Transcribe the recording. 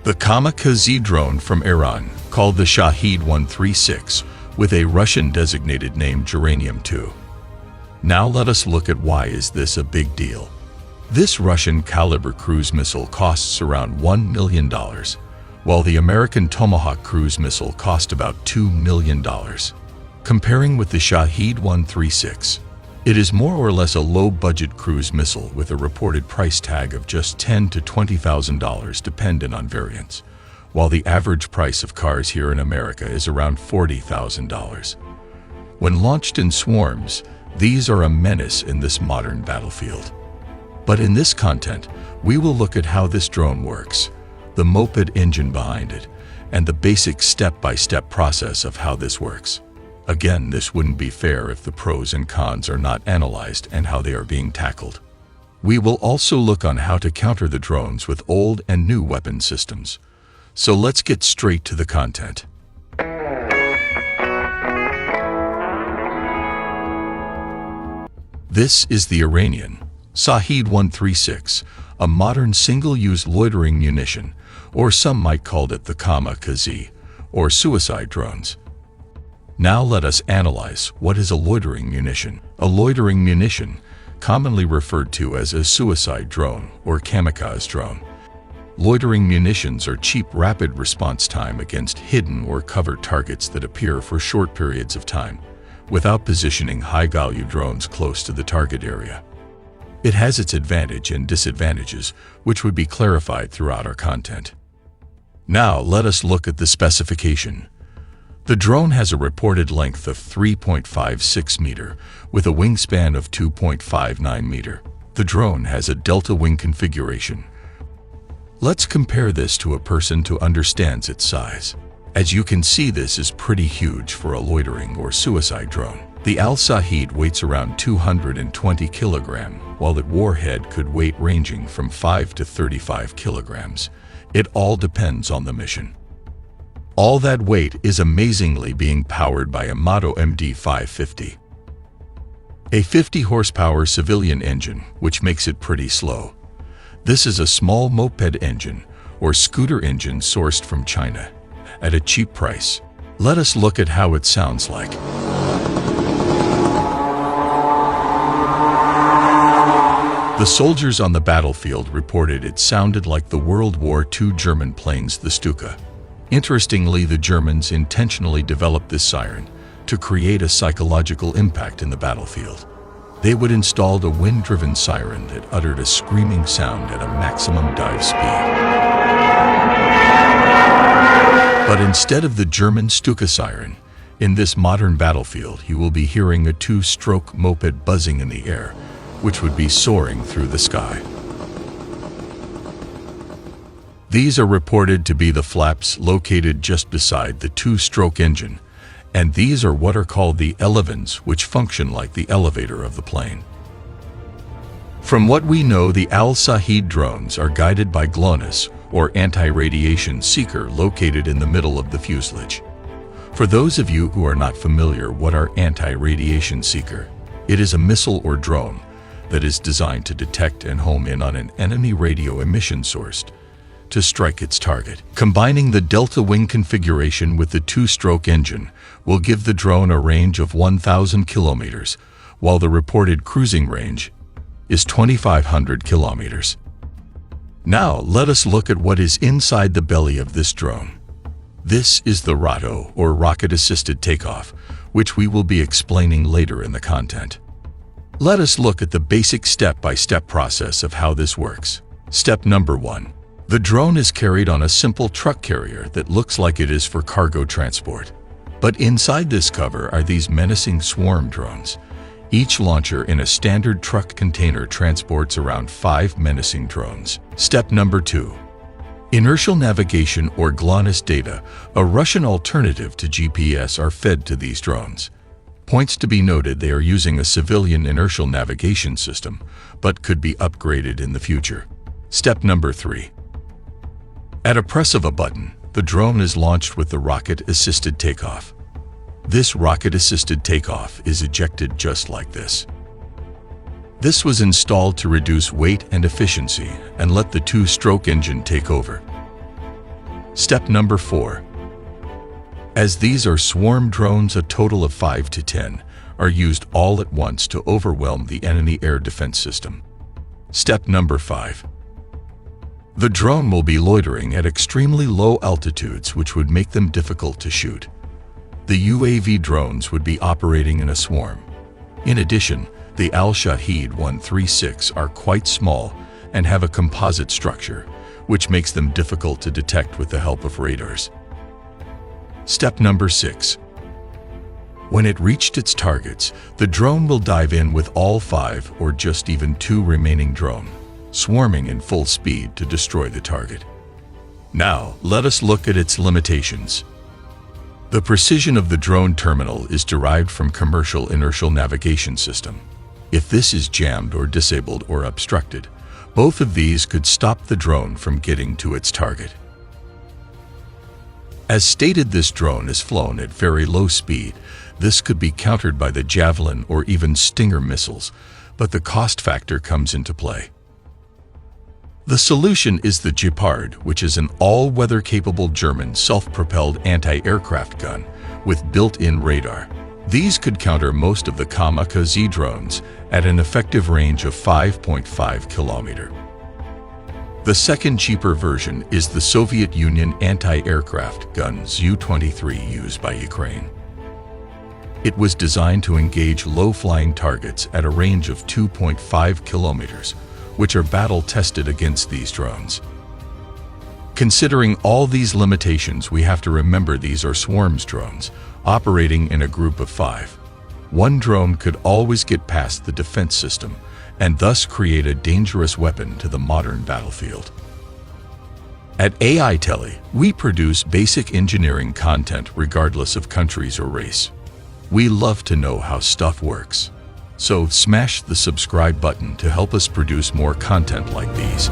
The kamikaze drone from Iran, called the Shahed 136, with a Russian designated name Geranium-2. Now let us look at why is this a big deal. This Russian-caliber cruise missile costs around $1 million, while the American Tomahawk cruise missile cost about $2 million. Comparing with the Shahed 136, it is more or less a low-budget cruise missile with a reported price tag of just $10,000 to $20,000 dependent on variants, while the average price of cars here in America is around $40,000. When launched in swarms, these are a menace in this modern battlefield. But in this content, we will look at how this drone works, the moped engine behind it, and the basic step-by-step process of how this works. Again, this wouldn't be fair if the pros and cons are not analyzed and how they are being tackled. We will also look on how to counter the drones with old and new weapon systems. So let's get straight to the content. This is the Iranian Shahed 136, a modern single-use loitering munition, or some might call it the kamikaze, or suicide drones. Now let us analyze what is a loitering munition. A loitering munition, commonly referred to as a suicide drone or kamikaze drone. Loitering munitions are cheap, rapid response time against hidden or covered targets that appear for short periods of time, without positioning high-value drones close to the target area. It has its advantage and disadvantages, which would be clarified throughout our content. Now let us look at the specification. The drone has a reported length of 3.56 meter with a wingspan of 2.59 meter. The drone has a delta wing configuration. Let's compare this to a person to understand its size. As you can see, this is pretty huge for a loitering or suicide drone. The Al-Shahed weighs around 220 kilograms, while its warhead could weight ranging from 5 to 35 kilograms. It all depends on the mission. All that weight is amazingly being powered by a Moto MD550. A 50 horsepower civilian engine, which makes it pretty slow. This is a small moped engine, or scooter engine sourced from China, at a cheap price. Let us look at how it sounds like. The soldiers on the battlefield reported it sounded like the World War II German planes, the Stuka. Interestingly, the Germans intentionally developed this siren to create a psychological impact in the battlefield. They would install a wind-driven siren that uttered a screaming sound at a maximum dive speed. But instead of the German Stuka siren, in this modern battlefield you will be hearing a two-stroke moped buzzing in the air, which would be soaring through the sky. These are reported to be the flaps located just beside the two-stroke engine, and these are what are called the elevons, which function like the elevator of the plane. From what we know, the Al-Shahed drones are guided by GLONASS, or anti-radiation seeker, located in the middle of the fuselage. For those of you who are not familiar, what are anti-radiation seeker? It is a missile or drone that is designed to detect and home in on an enemy radio emission source to strike its target. Combining the delta wing configuration with the two-stroke engine will give the drone a range of 1,000 kilometers, while the reported cruising range is 2,500 kilometers. Now let us look at what is inside the belly of this drone. This is the ROTO, or rocket-assisted takeoff, which we will be explaining later in the content. Let us look at the basic step-by-step process of how this works. Step number 1. The drone is carried on a simple truck carrier that looks like it is for cargo transport. But inside this cover are these menacing swarm drones. Each launcher in a standard truck container transports around 5 menacing drones. Step number 2. Inertial navigation or GLONASS data, a Russian alternative to GPS, are fed to these drones. Points to be noted: they are using a civilian inertial navigation system, but could be upgraded in the future. Step number 3. At a press of a button, the drone is launched with the rocket-assisted takeoff. This rocket-assisted takeoff is ejected just like this. This was installed to reduce weight and efficiency and let the two-stroke engine take over. Step number 4. As these are swarm drones, a total of 5 to 10 are used all at once to overwhelm the enemy air defense system. Step number 5. The drone will be loitering at extremely low altitudes, which would make them difficult to shoot. The UAV drones would be operating in a swarm. In addition, the Shahed 136 are quite small and have a composite structure, which makes them difficult to detect with the help of radars. Step number 6. When it reached its targets, the drone will dive in with all 5 or just even 2 remaining drone, swarming in full speed to destroy the target. Now, let us look at its limitations. The precision of the drone terminal is derived from commercial inertial navigation system. If this is jammed or disabled or obstructed, both of these could stop the drone from getting to its target. As stated, this drone is flown at very low speed. This could be countered by the Javelin or even Stinger missiles, but the cost factor comes into play. The solution is the Gepard, which is an all-weather capable German self-propelled anti-aircraft gun with built-in radar. These could counter most of the kamikaze drones at an effective range of 5.5 kilometers. The second cheaper version is the Soviet Union anti-aircraft gun Zu-23 used by Ukraine. It was designed to engage low-flying targets at a range of 2.5 kilometers, which are battle-tested against these drones. Considering all these limitations, we have to remember these are swarms drones, operating in a group of 5. One drone could always get past the defense system, and thus create a dangerous weapon to the modern battlefield. At AI Tele, we produce basic engineering content regardless of countries or race. We love to know how stuff works. So smash the subscribe button to help us produce more content like these.